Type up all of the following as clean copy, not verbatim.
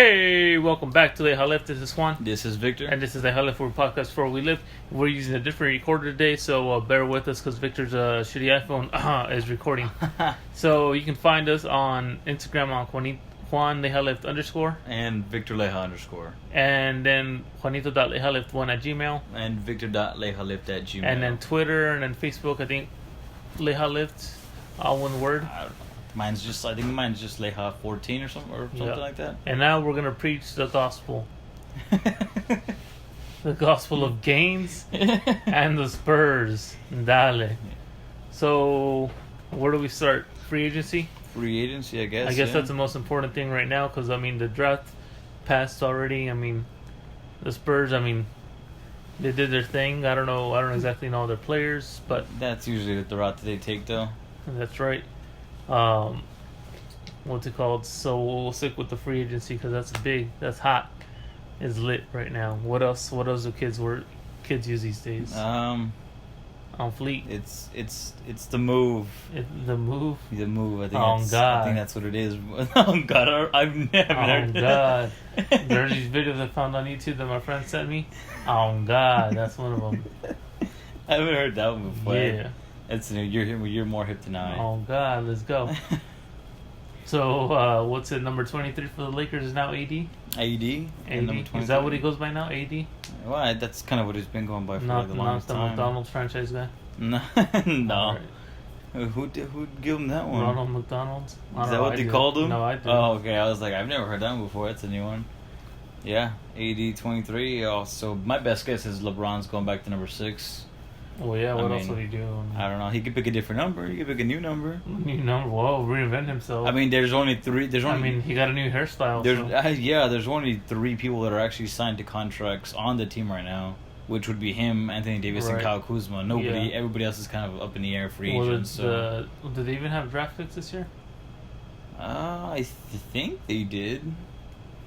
Hey, welcome back to LeijaLIT. This is Juan. This is Victor. And this is LeijaLIT, where we podcast for where we live. We're using a different recorder today, so bear with us because Victor's shitty iPhone is recording. So you can find us on Instagram on Juan LeijaLIft _ and Victor Leija _ and then Juanito.leijalift1 at Gmail. and victor.leijalift at Gmail. And then Twitter and then Facebook, I think LeijaLIft, all one word. I think mine's just Leija 14 or something like that. And now we're going to preach the gospel. The gospel of gains and the Spurs. Dale. So, where do we start? Free agency? Free agency, I guess. I guess that's the most important thing right now because, the draft passed already. The Spurs, they did their thing. I don't exactly know their players, but That's usually the route that they take, though. that's right. What's it called? So we'll stick with the free agency because that's big. That's hot. It's lit right now. What else do kids use these days? On Fleet. It's the move. The move. The move. Oh God! I think that's what it is. Oh God! I've never heard. Oh God! There's these videos I found on YouTube that my friend sent me. Oh God! That's one of them. I haven't heard that one before. Yeah. It's you're more hip than I. Oh God! Let's go. So what's it? Number 23 for the Lakers is now AD. AD. Is that what he goes by now? AD. Well, that's kind of what he's been going by for Not the longest the time. McDonald's franchise guy. No. Right. Who'd give him that one? Ronald McDonald's. Is that what they called him? No, I did. Oh, okay. I was like, I've never heard that one before. That's a new one. Yeah, AD 23. Oh, so my best guess is LeBron's going back to number 6. Well, yeah. What else would he do? I don't know. He could pick a different number. He could pick a new number. New number. Whoa, reinvent himself. There's only 3. He got a new hairstyle. There's only 3 people that are actually signed to contracts on the team right now, which would be him, Anthony Davis, and Kyle Kuzma. Everybody else is kind of up in the air, free agents. Did they even have draft picks this year? I think they did.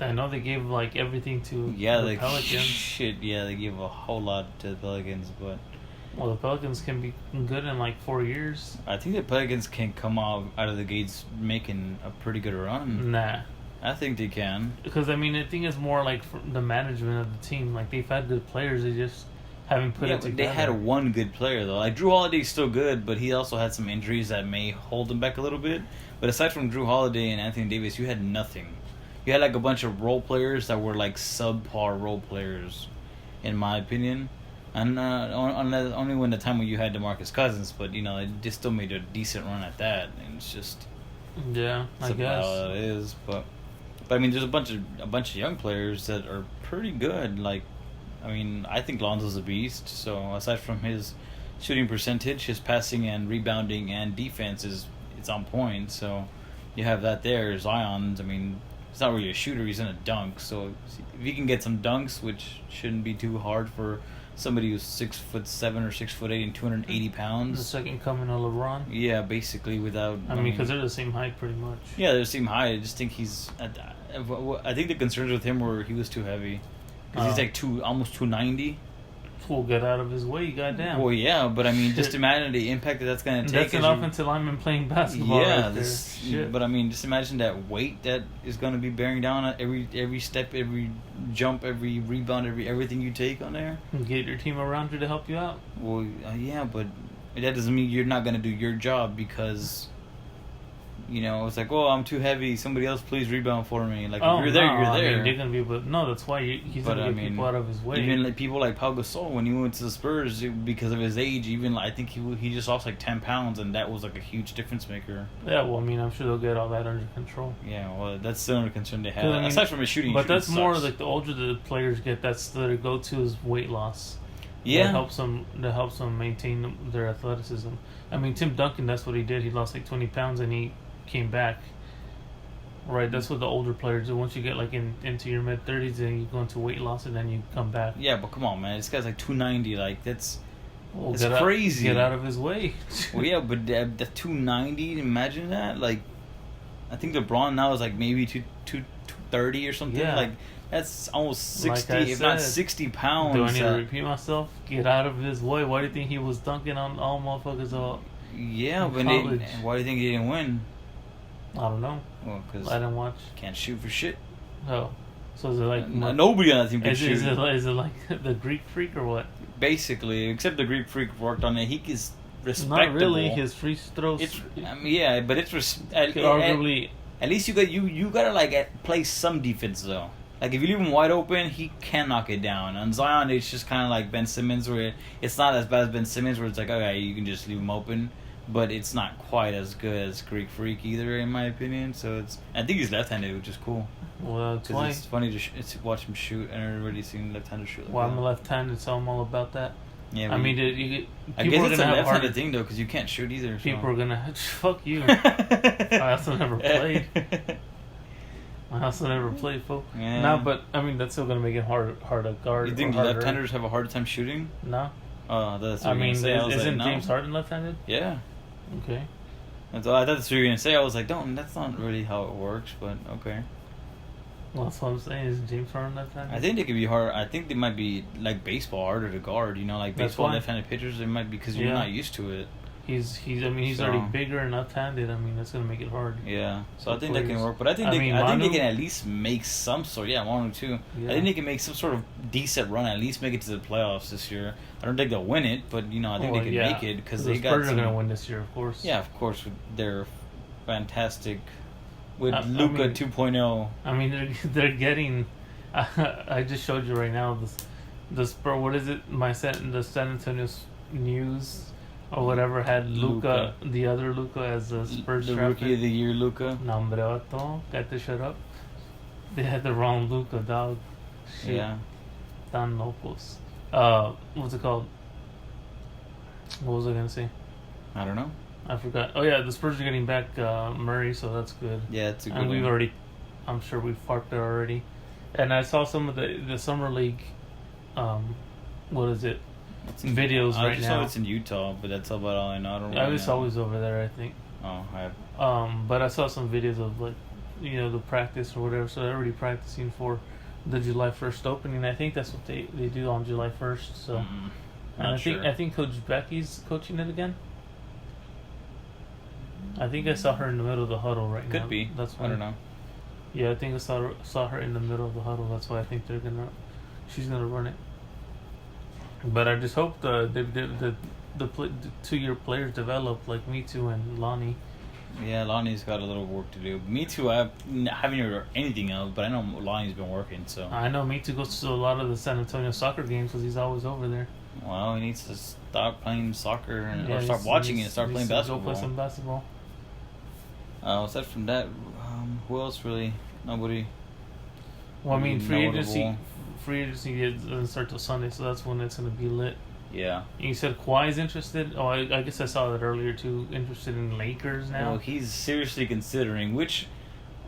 I know they gave everything to the Pelicans. Shit, yeah, they gave a whole lot to the Pelicans, but. Well, the Pelicans can be good in 4 years. I think the Pelicans can come out of the gates making a pretty good run. Nah. I think they can. Because, I think it's more for the management of the team. They've had good players, they just haven't put it together. They had one good player, though. Drew Holiday's still good, but he also had some injuries that may hold him back a little bit. But aside from Drew Holiday and Anthony Davis, you had nothing. You had, a bunch of role players that were, subpar role players, in my opinion. And only when the time when you had DeMarcus Cousins, but they just still made a decent run at that, and it's just I guess how it is. But there's a bunch of young players that are pretty good. I think Lonzo's a beast. So aside from his shooting percentage, his passing and rebounding and defense it's on point. So you have that there. Zion's, he's not really a shooter. He's in a dunk. So if he can get some dunks, which shouldn't be too hard for somebody who's 6'7" or 6'8" and 280 pounds. The second coming of LeBron. Yeah, basically without. Because they're the same height, pretty much. Yeah, they're the same height. I just think I think the concerns with him were he was too heavy, because he's almost 290. Fool, get out of his way, goddamn. Well, yeah, but just imagine the impact that's gonna take. That's an offensive lineman playing basketball. Yeah, right but just imagine that weight that is gonna be bearing down on every step, every jump, every rebound, everything you take on there. Get your team around you to help you out. Well, yeah, but that doesn't mean you're not gonna do your job because. It's I'm too heavy. Somebody else, please rebound for me. If you're there, you're there. They're gonna be, but no, that's why he's gonna get people out of his way. Even people like Pau Gasol, when he went to the Spurs, because of his age, I think he just lost 10 pounds, and that was a huge difference maker. Yeah, well, I'm sure they'll get all that under control. Yeah, well, that's still under concern they have. Aside from his shooting, but that's sucks. more the older the players get, that's their go-to is weight loss. Yeah, that helps them maintain their athleticism. Tim Duncan, that's what he did. He lost 20 pounds, and he came back. Right, that's what the older players do. Once you get into your mid-30s, then you go into weight loss, and then you come back. Yeah, but come on, man, this guy's 290. That's crazy. Get out of his way. Well, yeah, but the 290. Imagine that. I think LeBron now is maybe 230 or something. Yeah. That's almost 60, if not 60 pounds. Do I need to repeat myself? Get out of his way. Why do you think he was dunking on all motherfuckers all? Yeah, but why do you think he didn't win? I don't know. Well, because I didn't watch. Can't shoot for shit. Oh, so is it like Nobody on that team can shoot. Is it like the Greek Freak or what? Basically, except the Greek Freak worked on it. He is respectable. Not really. His free throws. Yeah, but it's arguably. At least you gotta like play some defense though. Like if you leave him wide open, he can knock it down. On Zion, it's just kind of like Ben Simmons, where it's not as bad as Ben Simmons, where it's like, okay, you can just leave him open, but it's not quite as good as Greek Freak either, in my opinion. So I think he's left-handed, which is cool. Well, that's why it's funny to watch him shoot, and I've already seen left-handed shoot. Well, I'm a left-handed, so I'm all about that. Yeah, I mean, I guess it's a left-handed thing though, because you can't shoot either. So. People are gonna fuck you. I also never played. I also never played, fool. Yeah. No, but I mean that's still gonna make it hard to guard. You think left-handers have a harder time shooting? No. Oh, that's what I mean, isn't no. James Harden left-handed? Yeah. Okay. That's all I thought that's what you were gonna say. I was like, that's not really how it works, but okay. Well, that's what I'm saying. Is James Harden left-handed? I think they could be hard. I think they might be like baseball harder to guard. You know, like baseball left-handed pitchers. It might be because you're not used to it. He's already bigger and left-handed. I mean, that's gonna make it hard. Yeah. So I think that can work, but I think they can at least make some sort. Yeah, Manu too. Yeah. I think they can make some sort of decent run. At least make it to the playoffs this year. I don't think they'll win it, but I think they can make it because they got. The Spurs are gonna win this year, of course. Yeah, of course. They're fantastic. With Luka 2.0. I mean, they're getting. I just showed you right now the Spurs. What is it? The San Antonio News or whatever had Luka, the other Luka, as a Spurs the drafted. Rookie of the Year Luka. Nombre vato, got to shut up. They had the wrong Luka, dog. Shit. Yeah. Tan locos. What's it called? What was I gonna say? I don't know. I forgot. Oh yeah, the Spurs are getting back Murray, so that's good. Yeah, it's a good. And we've already, I'm sure we've farked it already. And I saw some of the summer league, what is it? Videos right now. I just saw it's in Utah, but that's about all I know. I don't really it's always over there, I think. Oh, I have. But I saw some videos of the practice or whatever. So they're already practicing for the July 1st opening. I think that's what they do on July 1st. So, and I think Coach Becky's coaching it again. I think I saw her in the middle of the huddle right now. Could be. That's why. I don't know. Yeah, I think I saw her in the middle of the huddle. That's why I think she's gonna run it. But I just hope the 2-year players develop like Me Too and Lonnie. Yeah, Lonnie's got a little work to do. Me Too, I haven't heard anything else, but I know Lonnie's been working. So I know Me Too goes to a lot of the San Antonio soccer games because he's always over there. Well, he needs to stop playing soccer or start watching it and start playing basketball. Go play some basketball. Aside from that, who else really? Nobody. Well, I mean, free agency doesn't start till Sunday, so that's when it's going to be lit. Yeah. And you said Kawhi's interested? Oh, I guess I saw that earlier too. Interested in Lakers now? Well, he's seriously considering, which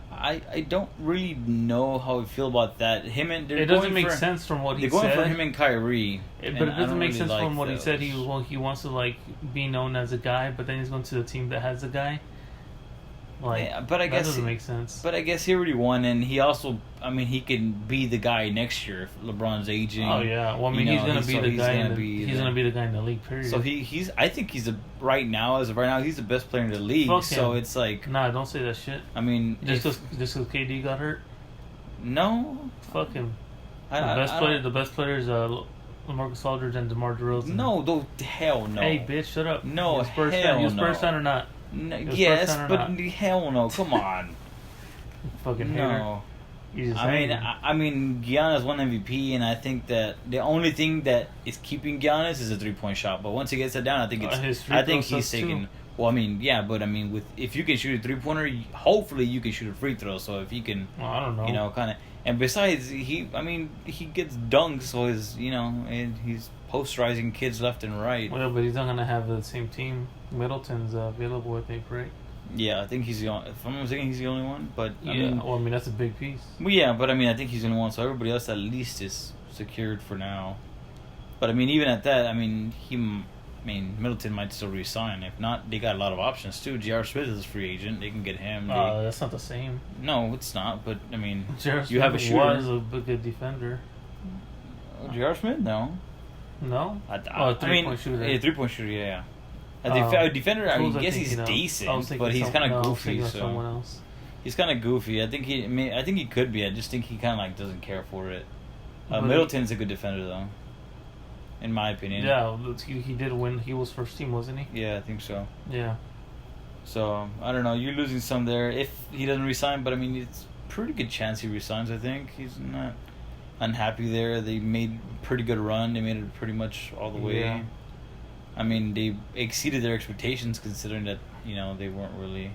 I don't really know how I feel about that. It doesn't make sense from what he said. They're going for him and Kyrie. But it doesn't make sense from what he said. He wants to be known as a guy, but then he's going to the team that has a guy. But I guess that doesn't make sense. But I guess he already won, and he also, he can be the guy next year if LeBron's aging. Oh yeah, well he's gonna be the guy. He's gonna be the guy in the league. Period. So I think he's right now he's the best player in the league. Fuck so him. it's like, nah, don't say that shit. Just because KD got hurt. No. Fuck him. The best player is LaMarcus Aldridge and DeMar DeRozan. No, hell no. Hey bitch, shut up. No, you a Spurs fan or not? No, yes, but hell no. Come on. Fucking no. Giannis won MVP, and I think that the only thing that is keeping Giannis is a 3-point shot. But once he gets it down, I think he's taking. Too. Well, if you can shoot a 3-pointer, hopefully you can shoot a free throw. So if he can, I don't know, kind of. And besides, he gets dunked, so and he's posterizing kids left and right. Well, but he's not gonna have the same team. Middleton's available, I think, right? Yeah, I think he's the only. If I'm not mistaken, he's the only one. But that's a big piece. Well, yeah, but I think he's the only one. So everybody else at least is secured for now. But even at that, Middleton might still resign. If not, they got a lot of options too. J.R. Smith is a free agent. They can get him. That's not the same. No, it's not. But J.R. you have a shooter. Was a good defender. J.R. Smith, no. No. 3-point shooter. Yeah, 3-point shooter. Yeah. A defender. I guess he's decent, but he's kind of goofy. Someone else. He's kind of goofy. I think I think he could be. I just think he kind of like doesn't care for it. Middleton's a good defender though, in my opinion. Yeah, he did win. He was first team, wasn't he? Yeah, I think so. Yeah. So I don't know. You're losing some there if he doesn't resign, but I mean it's pretty good chance he resigns. I think he's not unhappy there. They made pretty good run. They made it pretty much all the way. Yeah. I mean they exceeded their expectations considering that they weren't really.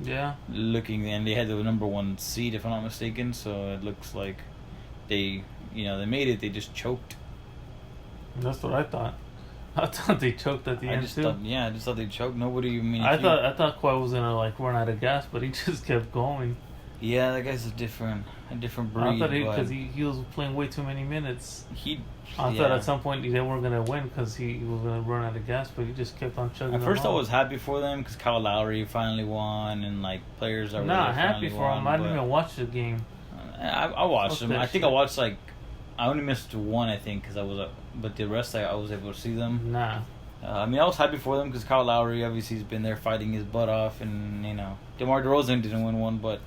Yeah. Looking, and they had the number 1 seed, if I'm not mistaken. So it looks like they made it. They just choked. That's what I thought. I thought they choked at the end too. I just thought they choked. Nobody. I mean, I thought Kawhi was gonna like run out of gas, but he just kept going. Yeah, that guy's a different breed. I thought because he was playing way too many minutes. I Yeah. thought at some point they weren't gonna win because he was gonna run out of gas, but he just kept on chugging. At first, I along. was happy for them because Kyle Lowry finally won, and like players are not really happy for him. I didn't even watch the game. I watched them. I think I shit. watched I only missed one, I think, because I was but the rest I was able to see them. Nah. I mean, I was happy for them because Kyle Lowry obviously has been there fighting his butt off, and DeMar DeRozan didn't win one, but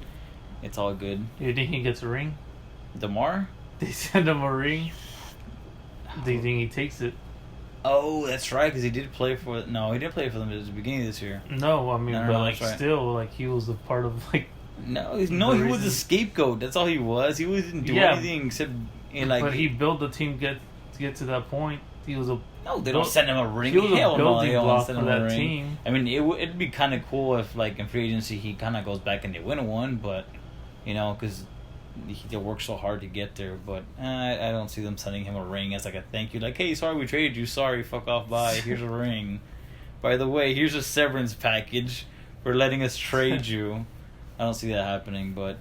it's all good. You think he gets a ring? DeMar? They send him a ring. Do you think he takes it? Oh, that's right, because he did play for. No, he didn't play for them at the beginning of this year. No, I mean, No, but that's right. still, like he was a part of like. No, he was a scapegoat. That's all he was. He didn't do anything except But he built the team to get to that point. He was a. No, they don't send him a ring. He was Hell a no, building they don't block send for him a that ring. team. I mean, it'd be kind of cool if, like, in free agency, he kind of goes back and they win one, but, because they work so hard to get there. But I don't see them sending him a ring as, like, a thank you. Like, hey, sorry we traded you. Sorry, fuck off, bye. Here's a ring. By the way, here's a severance package for letting us trade you. I don't see that happening, but,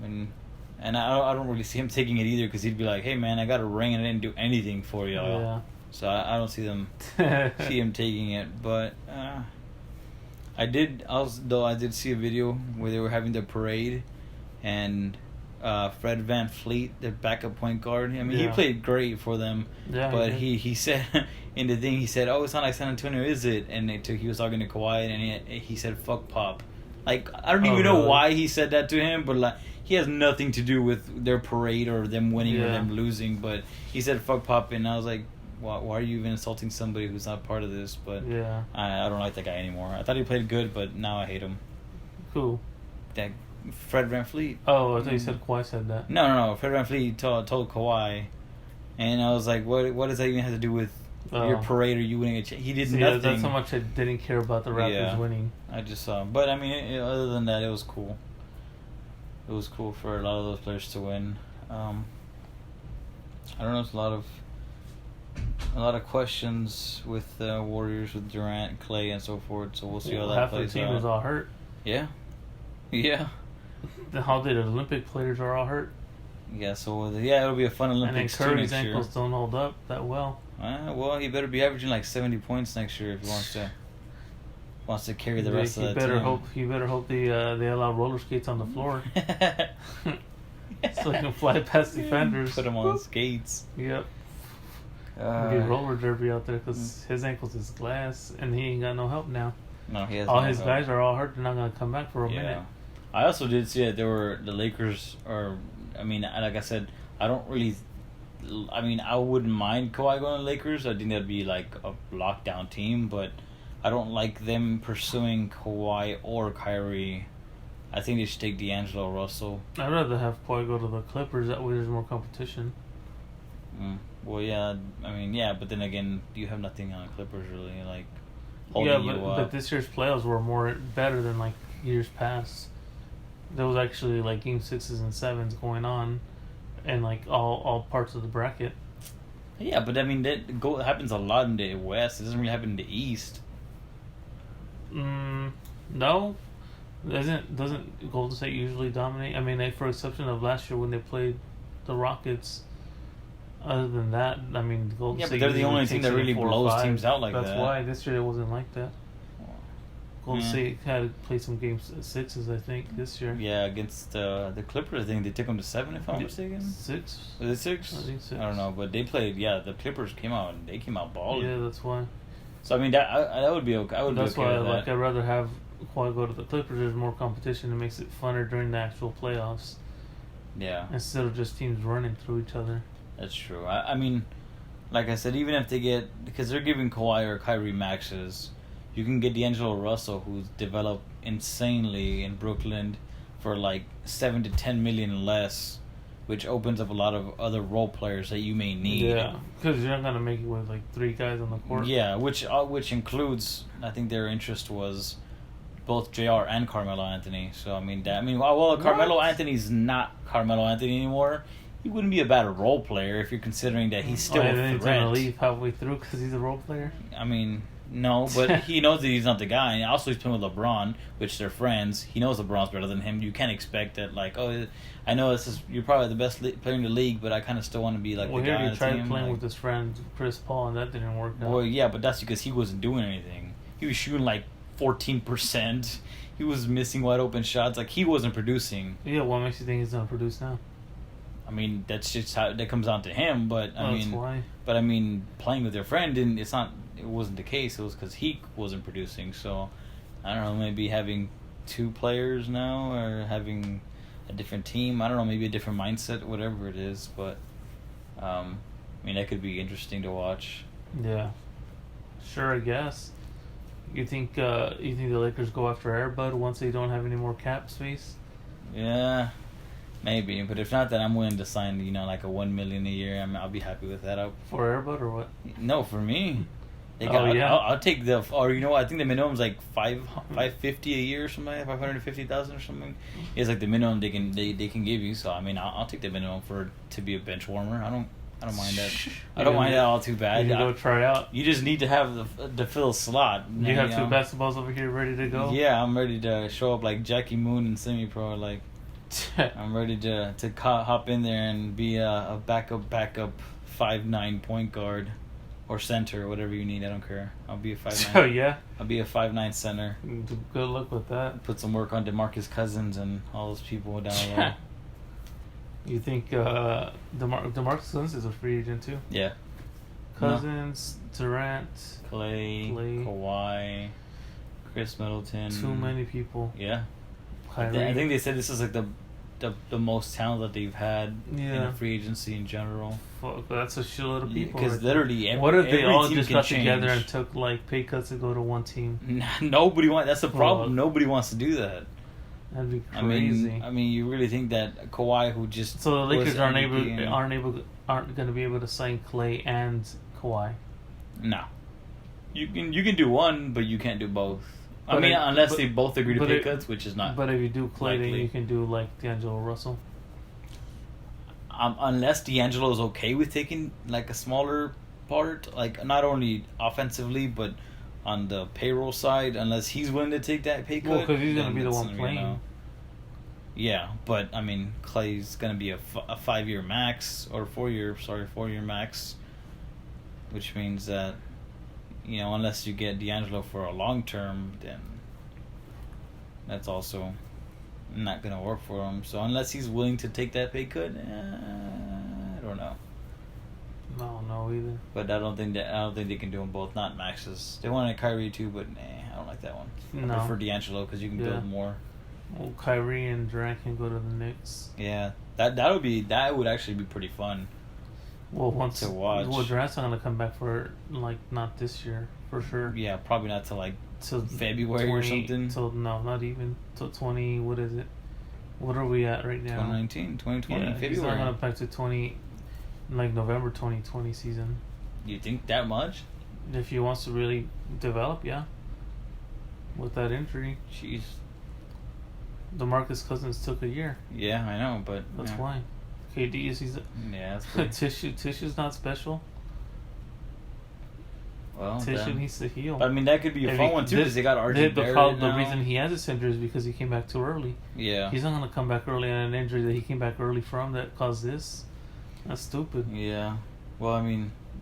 I mean... And I don't really see him taking it either because he'd be like, hey, man, I got a ring and I didn't do anything for y'all. Yeah. So I don't see him taking it. But I did see a video where they were having the parade and Fred VanVleet, their backup point guard. I mean, he played great for them. Yeah, but he said in the thing, he said, oh, it's not like San Antonio, is it? And he was talking to Kawhi and he said, fuck Pop. Like, I don't even know why he said that to him, but like, he has nothing to do with their parade or them winning or them losing. But he said, fuck Pop, and I was like, why are you even insulting somebody who's not part of this? But I don't like that guy anymore. I thought he played good, but now I hate him. Who? That Fred VanVleet. Oh, I thought you said Kawhi said that. No. Fred VanVleet told Kawhi, and I was like, what does that even have to do with your parade or you winning a he did nothing. Yeah, that's how much I didn't care about the Raptors winning. I just saw him. But I mean, other than that, it was cool. It was cool for a lot of those players to win. I don't know. It's a lot of questions with Warriors, with Durant, Clay, and so forth. So we'll see how that plays out. Half the team was all hurt. Yeah. How the Olympic players are all hurt. Yeah. So it'll be a fun Olympics too next year. And then Curry's ankles don't hold up that well. Well, he better be averaging like 70 points next year if he wants to carry the rest of the team. He better hope they allow roller skates on the floor. So he can fly past defenders. Put him on skates. Yep. Be a roller derby out there because his ankles is glass and he ain't got no help now. No, he has all no his help. guys are all hurt. They're not gonna come back for a minute. I also did see that the Lakers are. I mean, like I said, I don't really. I mean, I wouldn't mind Kawhi going to the Lakers. I think that'd be like a lockdown team, but I don't like them pursuing Kawhi or Kyrie. I think they should take D'Angelo Russell. I'd rather have Kawhi go to the Clippers. That way there's more competition. Well, yeah. I mean, yeah, but then again, you have nothing on the Clippers really, like but this year's playoffs were better than like years past. There was actually like game 6s and 7s going on. And like all parts of the bracket. Yeah, but I mean that happens a lot in the West. It doesn't really happen in the East. No, doesn't Golden State usually dominate? I mean, for exception of last year when they played the Rockets. Other than that, I mean, Golden State. Yeah, but they're the only team that really blows teams out like that. That's why this year it wasn't like that. Golden State had to play some game 6s, I think, this year. Yeah, against the Clippers, I think they took them to 7, if I'm not mistaken. 6? Was it 6? I think 6. I don't know, but they played. Yeah, the Clippers came out balling. Yeah, that's why. So I mean, that would be okay. That's why, like, I'd rather have Kawhi go to the Clippers, there's more competition. It makes it funner during the actual playoffs. Yeah. Instead of just teams running through each other. That's true. I mean, like I said, even if they get, because they're giving Kawhi or Kyrie maxes, you can get D'Angelo Russell, who's developed insanely in Brooklyn for like 7 to 10 million less, which opens up a lot of other role players that you may need. Yeah, because you're not gonna make it with like 3 guys on the court. Yeah, which includes, I think their interest was both JR and Carmelo Anthony. So well, Carmelo Anthony's not Carmelo Anthony anymore. He wouldn't be a bad role player if you're considering that he's still a then he's threat. gonna leave halfway through because he's a role player. I mean, no, but he knows that he's not the guy. And also, he's playing with LeBron, which they're friends. He knows LeBron's better than him. You can't expect that, like, oh, I know you're probably the best player in the league, but I kind of still want to be like the guy on the team. Well, he tried playing with his friend Chris Paul, and that didn't work out. Well, yeah, but that's because he wasn't doing anything. He was shooting like 14%. He was missing wide open shots. Like, he wasn't producing. Yeah, what makes you think he's gonna produce now? I mean, that's just how that comes down to him. But That's why. But playing with their friend it wasn't the case. It was because he wasn't producing. So I don't know. Maybe having 2 players now, or having a different team. I don't know. Maybe a different mindset, whatever it is. But that could be interesting to watch. Yeah, sure. I guess. You think the Lakers go after Airbud once they don't have any more cap space? Yeah. Maybe, but if not, then I'm willing to sign, like a $1 million a year. I'll be happy with that. For Airbud or what? No, for me. I'll take I think the minimum's like $550 a year or something, $550,000 or something. It's like the minimum they can give you. So I'll take the minimum to be a bench warmer. I don't mind that. I don't mind that all too bad. You go try out. You just need to have the fill slot. You have 2 basketballs over here ready to go. Yeah, I'm ready to show up like Jackie Moon in semi-pro, like. I'm ready to hop in there and be a backup 5'9" point guard or center, whatever you need. I don't care. I'll be a 5'9". Oh yeah. I'll be a 5'9" center. Good luck with that. Put some work on DeMarcus Cousins and all those people down low. You think DeMarcus Cousins is a free agent too? Yeah. Cousins, Durant, Clay, Kawhi, Chris Middleton. Too many people. Yeah. Kyrie. I think they said this is like the most talent that they've had in a free agency in general. Fuck, that's a shitload of people. Because literally, what if they all just got change. together and took like pay cuts to go to one team? Nobody wants. That's the problem. Nobody wants to do that. That'd be crazy. You really think that Kawhi, who just so the Lakers aren't going to be able to sign Clay and Kawhi? No, you can do one, but you can't do both. Unless they both agree to pay cuts, which is not. But if you do Clay, likely. then you can do like D'Angelo Russell. Unless D'Angelo is okay with taking like a smaller part, like not only offensively but on the payroll side, unless he's willing to take that pay cut. Well, because he's going to be the one playing. Yeah, but Clay's going to be a 5-year max or 4-year max, which means that. Unless you get D'Angelo for a long term, then that's also not going to work for him. So unless he's willing to take that pay cut, I don't know. I don't know either. But I don't think they can do them both. Not maxes. They wanted Kyrie too, but I don't like that one. No. I prefer D'Angelo because you can build more. Well, Kyrie and Durant can go to the Knicks. Yeah, that would actually be pretty fun. Well, to watch. Well, Durant's not gonna come back for not this year for sure. Yeah, probably not till February 20, or something. Not even till 20. What is it? What are we at right now? 2019, 2020, yeah, February. He's not gonna back to November 2020 season. You think that much? If he wants to really develop, yeah. With that injury, jeez. DeMarcus Cousins took a year. Yeah, I know, but that's why. KD is Tissue's not special. Well, Tissue needs to heal. That could be a fun one too because they got RJ Barrett The reason he has this injury is because he came back too early. Yeah, he's not gonna come back early on an injury that he came back early from that caused this. That's stupid. Yeah, well,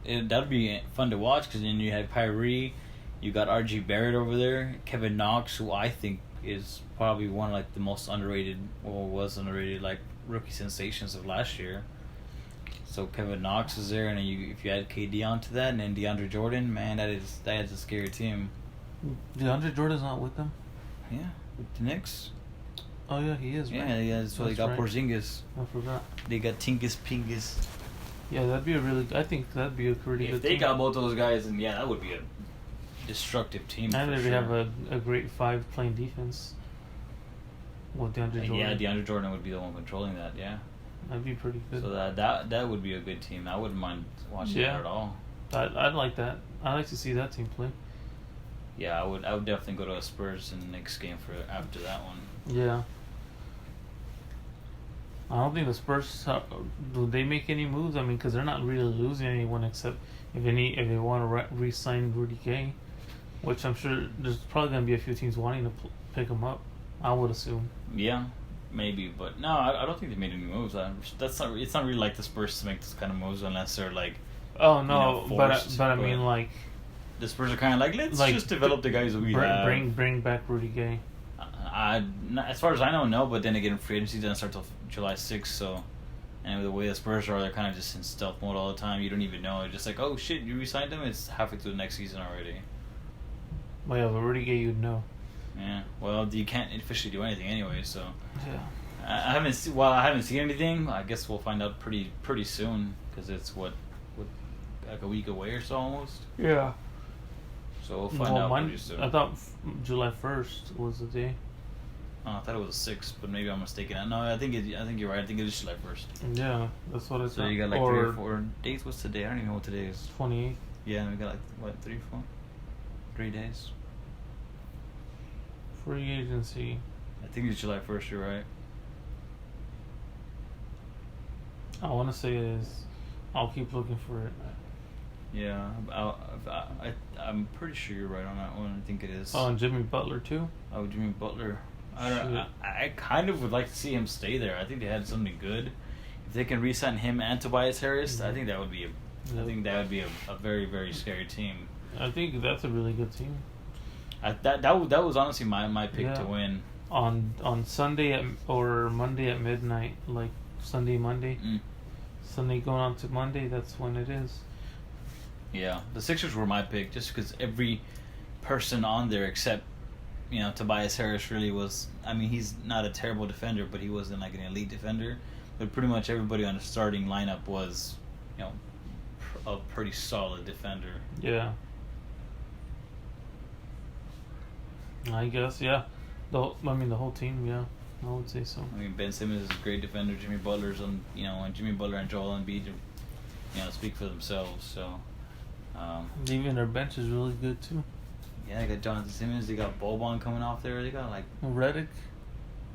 that'd be fun to watch because then you had Kyrie, you got RJ Barrett over there, Kevin Knox, who I think is probably one of the most underrated or was underrated rookie sensations of last year. So Kevin Knox is there, and then if you add KD onto that, and then DeAndre Jordan, man, that is a scary team. DeAndre Jordan's not with them. Yeah, with the Knicks. Oh yeah, he is. Yeah, Right? yeah. So they got Porzingis. I forgot. They got Tinkus Pingus. Yeah, that'd be a really. I think that'd be a pretty good. If they team. got both those guys, then yeah, that would be a destructive team. And for they sure. have a great 5 playing defense. With DeAndre Jordan. Yeah, DeAndre Jordan would be the one controlling that. Yeah. That'd be pretty good. So that would be a good team. I wouldn't mind watching that at all. I'd like that. I'd like to see that team play. Yeah, I would definitely go to a Spurs and Knicks game for after that one. Yeah. I don't think the Spurs do they make any moves. I mean, because they're not really losing anyone except if they want to re-sign Rudy Gay, which I'm sure there's probably gonna be a few teams wanting to pick him up. I would assume. Yeah, maybe, but no, I don't think they made any moves. It's not really like the Spurs to make this kind of moves unless they're like. Oh no, forced, but I mean like. The Spurs are kind of like let's just develop the guys that we have. Bring back Rudy Gay. As far as I know, no. But then again, free agency doesn't start till July 6th, so. And the way the Spurs are, they're kind of just in stealth mode all the time. You don't even know. It's just like, oh shit, you re-signed him. It's halfway through the next season already. Well, yeah, but Rudy Gay, you'd know. Yeah. Well, you can't officially do anything anyway, so. Yeah. I haven't seen anything. I guess we'll find out pretty soon because it's what like a week away or so almost. Yeah. So we'll find out pretty soon. I thought July 1st was the day. Oh, I thought it was the 6th, but maybe I'm mistaken. No, I think you're right. I think it is July 1st. Yeah, that's what I thought. So you got like 3 or 4 days. What's today? I don't even know what today is. 28th. Yeah, we got like what 3 or 4, 3 days. Free agency. I think it's July 1st. You're right. I want to say it is. I'll keep looking for it. Yeah, I'm pretty sure you're right on that one. I think it is. Oh, and Jimmy Butler too. Oh, Jimmy Butler. I kind of would like to see him stay there. I think they had something good. If they can re-sign him and Tobias Harris, I think that would be a very, very scary team. I think that's a really good team. That was honestly my pick to win. On Sunday or Monday at midnight, like Sunday, Monday. Sunday going on to Monday, that's when it is. Yeah, the Sixers were my pick just because every person on there except, Tobias Harris really was. I mean, he's not a terrible defender, but he wasn't like an elite defender. But pretty much everybody on the starting lineup was, a pretty solid defender. Yeah. I guess, yeah. The whole team, yeah. I would say so. I mean, Ben Simmons is a great defender. Jimmy Butler's and Jimmy Butler and Joel Embiid, speak for themselves. So. Even their bench is really good too. Yeah, they got Jonathan Simmons. They got Boban coming off there. They got like Redick.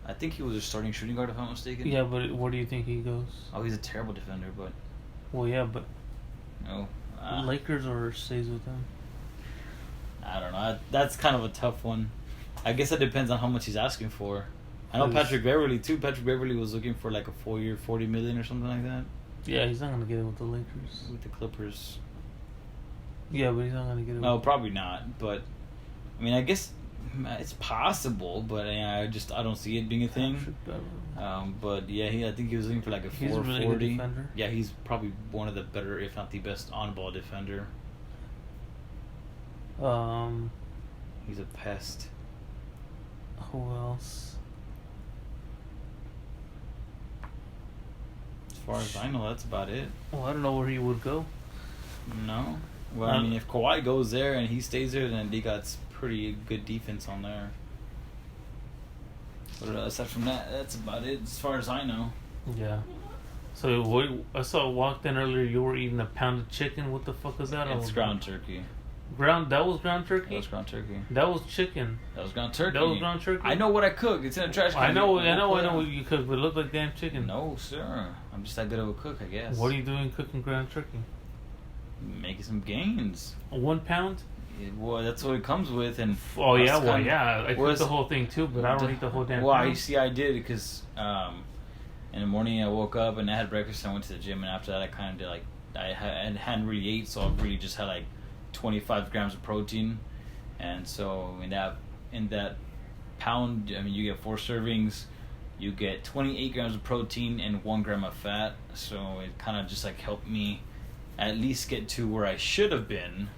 I think he was a starting shooting guard, if I'm not mistaken. Yeah, but where do you think he goes? Oh, he's a terrible defender, but. Well, yeah, but. No. Lakers or stays with them. I don't know. That's kind of a tough one. I guess it depends on how much he's asking for. I know Patrick Beverly too. Patrick Beverly was looking for like a 4-year, $40 million or something like that. Yeah, he's not gonna get it with the Lakers. With the Clippers. Yeah, but he's not gonna get it. No, probably not. But I mean, I guess it's possible, but I don't see it being a thing. But yeah, I think he was looking for like a 440. He's a really good defender. Yeah, he's probably one of the better, if not the best, on-ball defender. He's a pest. Who else? As far as I know, that's about it. Well, I don't know where he would go. No. Well, I mean, if Kawhi goes there and he stays there, then they got pretty good defense on there. But aside from that, that's about it as far as I know. Yeah. So I saw walked in earlier. You were eating a pound of chicken. What the fuck is that? It's ground turkey. That was ground turkey. That was ground turkey. That was chicken. That was ground turkey. That was ground turkey. I know what I cook. It's in a trash can. I know what you cook, but it looked like damn chicken. No, sir. I'm just that good of a cook, I guess. What are you doing cooking ground turkey? Making some gains. 1 pound? Well, that's what it comes with, and I cooked the whole thing too, but I don't eat the whole damn. Well, you see, I did because in the morning I woke up and I had breakfast and I went to the gym, and after that I kind of did like I hadn't really ate, so I really just had like 25 grams of protein, and so in that pound, I mean, you get 4 servings, you get 28 grams of protein and 1 gram of fat, so it kind of just like helped me at least get to where I should have been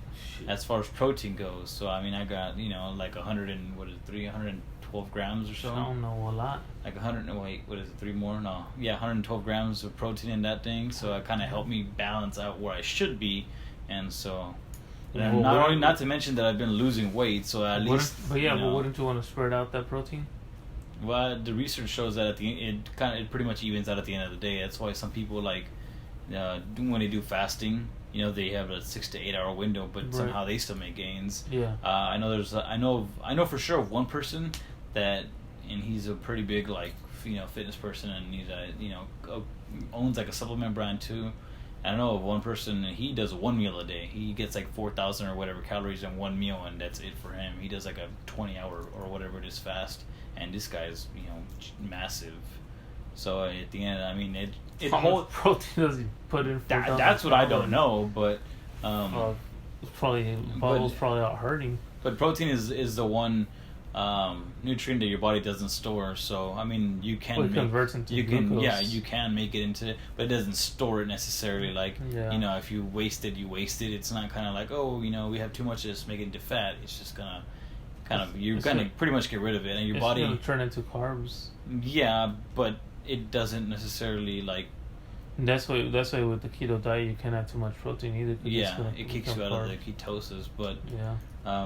as far as protein goes. So I mean, I got like 320 112 grams or so. I don't know a lot. Like 100. Wait, what is it? 3 more? No, yeah, 112 grams of protein in that thing. So it kind of helped me balance out where I should be, and so. And not to mention that I've been losing weight, so at least. But yeah, but wouldn't you want to spread out that protein? Well, the research shows that at the end, it pretty much evens out at the end of the day. That's why some people like when they do fasting, they have a 6 to 8 hour window, but somehow they still make gains. Yeah. I know for sure of one person that, and he's a pretty big fitness person, and he's owns like a supplement brand too. I know of one person, he does 1 meal a day. He gets like 4,000 or whatever calories in 1 meal, and that's it for him. He does like a 20-hour or whatever it is fast, and this guy's massive. So at the end, I mean, how much protein does he put in? That's what I don't know, but it's probably Bubbles probably out hurting. But protein is the one nutrient that your body doesn't store. So I mean, you can converts into glucose. You can make it into, but it doesn't store it necessarily. Like if you waste it, you waste it. It's not kind of like, we have too much of this, make it into fat. It's just gonna you're gonna pretty much get rid of it, and your body gonna turn into carbs. Yeah, but it doesn't necessarily like. That's why with the keto diet you can't have too much protein either. Yeah, it kicks you out of the ketosis, but yeah,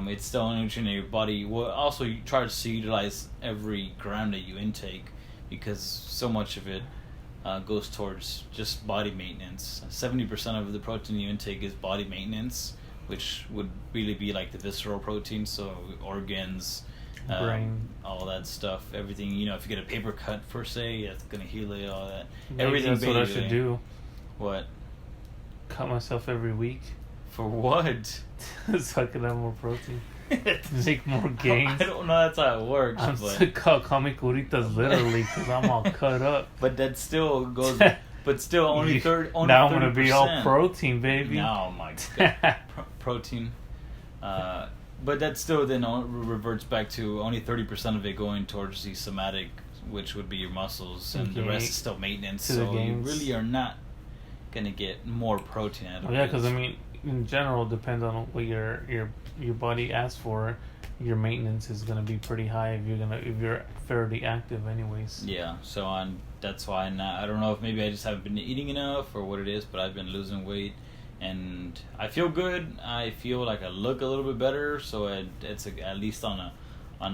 it's still a nutrient in your body. Well, also you try to utilize every gram that you intake, because so much of it goes towards just body maintenance. 70% of the protein you intake is body maintenance, which would really be like the visceral protein, so organs, brain, all that stuff, everything. If you get a paper cut per se, it's gonna heal it, all that. Everything. That's what I should do. What? Cut myself every week. For what? So I can have more protein. Make more gains. I don't know that's how it works. I'm sick of curitas literally because I'm all cut up. But that still goes. But still, only third. Only now 30%. I'm gonna be all protein, baby. No, my God. Protein. But that still then reverts back to only 30% of it going towards the somatic, which would be your muscles, and the rest is still maintenance. So you really are not gonna get more protein out of it. Yeah, because I mean, in general, depends on what your body asks for. Your maintenance is gonna be pretty high if you're fairly active, anyways. Yeah. So that's why I don't know if maybe I just haven't been eating enough or what it is, but I've been losing weight. And I feel good. I feel like I look a little bit better, so it's at least on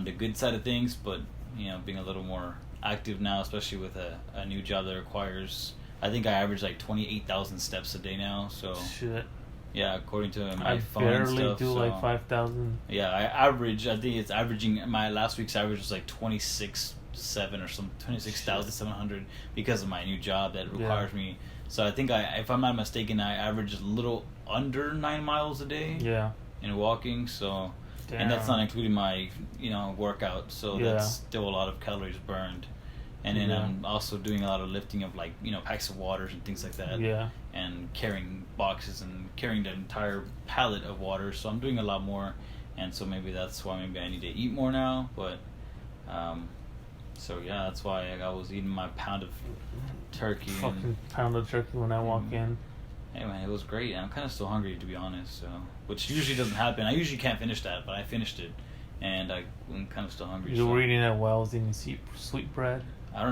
the good side of things. But being a little more active now, especially with a new job that requires, I think I average like 28,000 steps a day now. So shit. Yeah, according to my phone and stuff. I barely do like 5,000. Yeah, I think it's averaging. My last week's average was like 26,700 or some 26,700 because of my new job that requires me. So I think if I'm not mistaken, I average a little under 9 miles a day. Yeah. In walking, so and that's not including my workout. So that's still a lot of calories burned. And then I'm also doing a lot of lifting of like packs of waters and things like that. Yeah. And carrying boxes and carrying the entire pallet of water. So I'm doing a lot more, and so maybe that's why I need to eat more now. But so yeah, that's why I was eating my pound of turkey. Fucking pound of turkey when I walk in. Hey man, it was great. I'm kind of still hungry, to be honest. So, which usually doesn't happen. I usually can't finish that, but I finished it, and I'm kind of still hungry. You were eating that while I was eating sweet bread.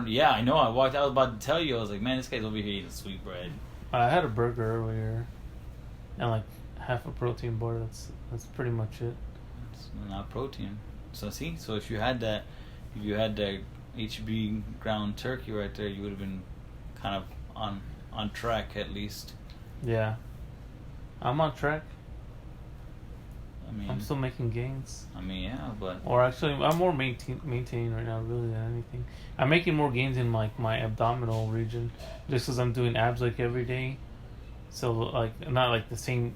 Yeah, I know. I was about to tell you. I was like, man, this guy's over here eating sweet bread. I had a burger earlier, and like half a protein bar. That's pretty much it. It's not protein. So see, if you had that HB ground turkey right there, you would have been kind of on track at least. Yeah, I'm on track. I mean, I'm still making gains. I mean, yeah, but or actually, I'm more maintaining right now, really, than anything. I'm making more gains in like my abdominal region, just because I'm doing abs like every day. So like not like the same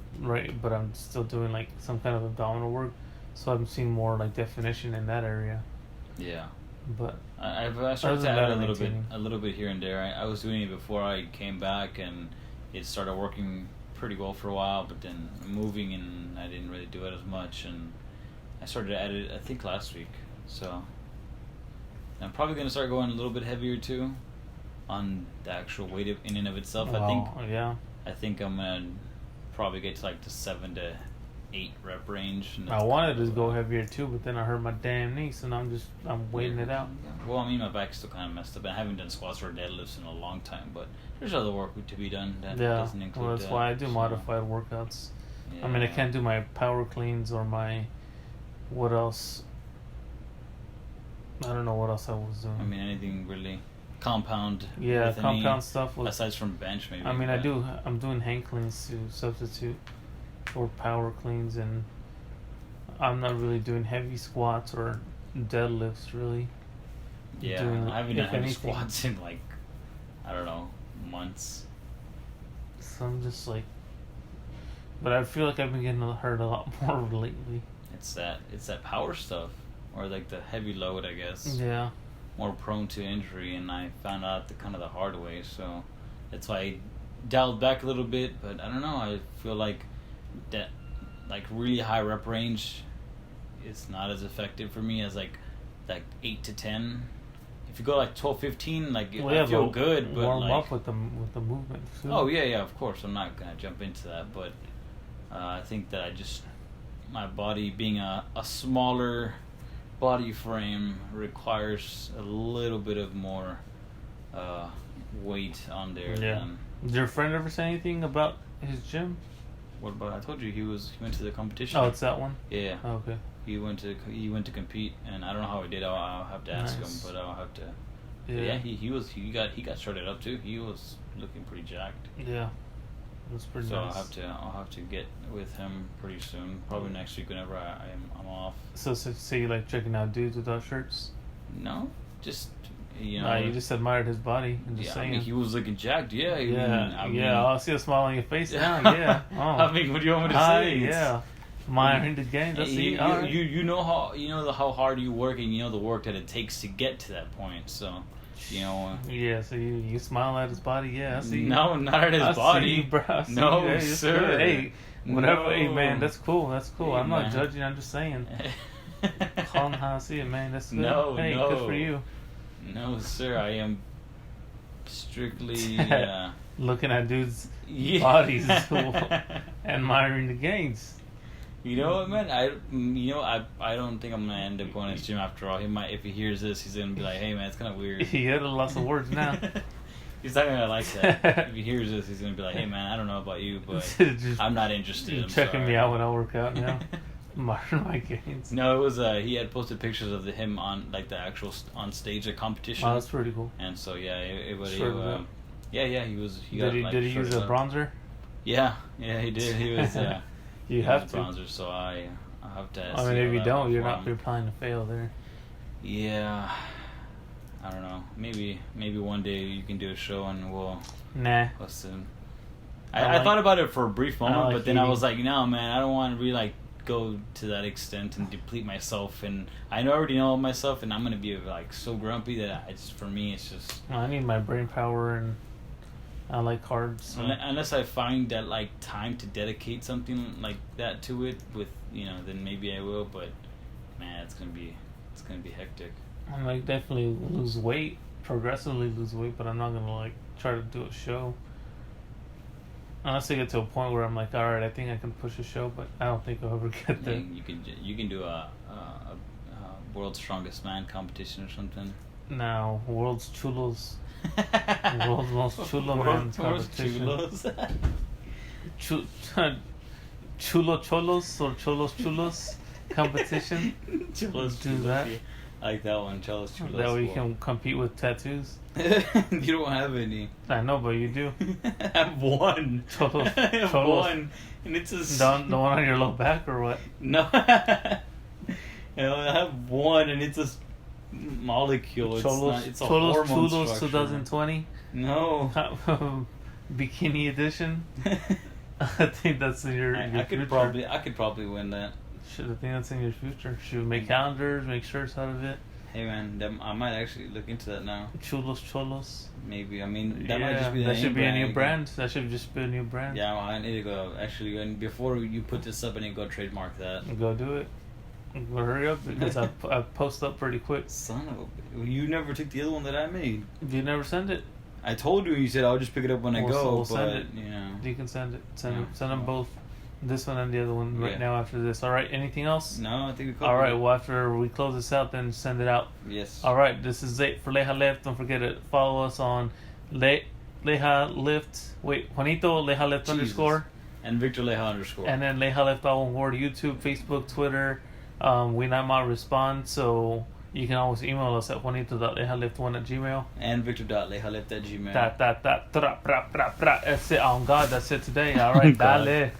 but I'm still doing like some kind of abdominal work. So I'm seeing more like definition in that area. Yeah. But I've started to add a little bit here and there. I was doing it before I came back, and it started working pretty well for a while, but then moving, and I didn't really do it as much, and I started to add it I think last week. So I'm probably going to start going a little bit heavier too on the actual weight in and of itself. Wow, I think I'm going to probably get to like the 7 to 8 rep range. And I wanted to go heavier too, but then I hurt my damn knee, so now I'm waiting it out. Well, I mean, my back's still kind of messed up. I haven't done squats or deadlifts in a long time, but there's other work to be done that doesn't include. Well, that's why I do modified workouts. Yeah. I mean, I can't do my power cleans or my what else. I don't know what else I was doing. I mean, anything really compound. Yeah, compound stuff. Aside from bench, maybe. I mean, I'm doing hang cleans to substitute for power cleans, and I'm not really doing heavy squats or deadlifts really. Yeah, I haven't done heavy squats in like, I don't know, months. So I'm just like, but I feel like I've been getting hurt a lot more lately. It's that power stuff, or like the heavy load, I guess. Yeah. More prone to injury, and I found out the hard way. So that's why I dialed back a little bit. But I don't know. I feel like that, like really high rep range, is not as effective for me as like 8 to 10. If you go like 12, 15, like I feel good, but warm like, up with the movement too. Oh yeah, of course. I'm not gonna jump into that, but I think that my body being a smaller body frame requires a little bit of more weight on there. Yeah. Did your friend ever say anything about his gym? What about? I told you he went to the competition. Oh, it's that one. Yeah. Oh, okay. He went to compete, and I don't know how he did. I'll have to ask him, but I'll have to. Yeah. He got started up too. He was looking pretty jacked. Yeah. That's pretty so nice. I'll have to get with him pretty soon. Probably next week whenever I'm off. So you like checking out dudes without shirts? No, just you just admired his body and just saying. I mean, he was looking jacked. Yeah. I'll see a smile on your face now. Yeah. Oh. I mean, what do you want me to say? Yeah. Admiring the game. That's you know how hard you work, and you know the work that it takes to get to that point. So. Yeah, so you smile at his body, yeah. I see. No, not at his body. See you, bro. No, hey, sir. Good. Hey, whatever. No. Hey, man, that's cool. That's cool. Hey, I'm not judging. I'm just saying. Call him how I see it, man. That's good. No, hey, no. good for you. No, sir. I am strictly looking at dudes' bodies, admiring the gains. You know what, man? I don't think I'm gonna end up going to his gym after all. He might, if he hears this, he's gonna be like, "Hey, man, it's kind of weird." He had lots of words now. He's not gonna like that. If he hears this, he's gonna be like, "Hey, man, I don't know about you, but I'm not interested." You're checking me out when I work out now. Admiring my gains. No, it was he had posted pictures of him on like the actual on stage at competition. Oh, that's pretty cool. And so it was. Yeah, he was. Did he use a bronzer? Yeah, he did. He was. You have to. Bronzer, so I have to. I mean, if you don't, you're planning to fail there. Yeah, I don't know. Maybe one day you can do a show and we'll. Nah. Listen, I thought about it for a brief moment, but then I was like, no, man, I don't want to really go to that extent and deplete myself. And I already know myself, and I'm gonna be so grumpy that for me, it's just. I need my brain power and. I like carbs. So. Unless I find that time to dedicate something like that to it, then maybe I will. But man, it's gonna be hectic. I definitely progressively lose weight, but I'm not gonna try to do a show. Unless I get to a point where I'm like, all right, I think I can push a show, but I don't think I'll ever get there. You can do a World's Strongest Man competition or something. No, World's Chulos. World's most chulo man competition. Chulo cholos or cholos chulos competition. Cholos do that. I like that one, cholos chulos. That way you can compete with tattoos. You don't have any. I know, but you do. I have one. Cholos. I have one, and it's the one on your low back or what? No. I have one, and it's a molecule. It's a hormone Chulos structure. 2020. No. Bikini edition. I think that's in your I could future. I could probably win that. I think that's in your future. Should we make calendars, make shirts out of it? Hey man, I might actually look into that now. Cholos. Maybe. I mean, that might just be that should be a new brand. That should just be a new brand. Yeah, well, I need to go. Actually, and before you put this up, I need to go trademark that. Go do it. Well, hurry up because I post up pretty quick. Son of a... You never took the other one that I made. You never send it? I told you said I'll just pick it up when I go, we'll but send it. you know. You can send it. Send them both. This one and the other one right Yeah. now after this. All right. Anything else? No, I think we covered All right. it. Well, after we close this out, then send it out. Yes. All right. This is it for LeijaLIT. Don't forget to follow us on LeijaLIft. Wait, Juanito LeijaLIft Jesus. _. And Victor Leija _ And then LeijaLIft all one word. YouTube, Facebook, Twitter. We might respond, so you can always email us at juanito.leijalift1@gmail. And victor.leijalift@gmail. That's it. On God, that's it today. All right, God. dale.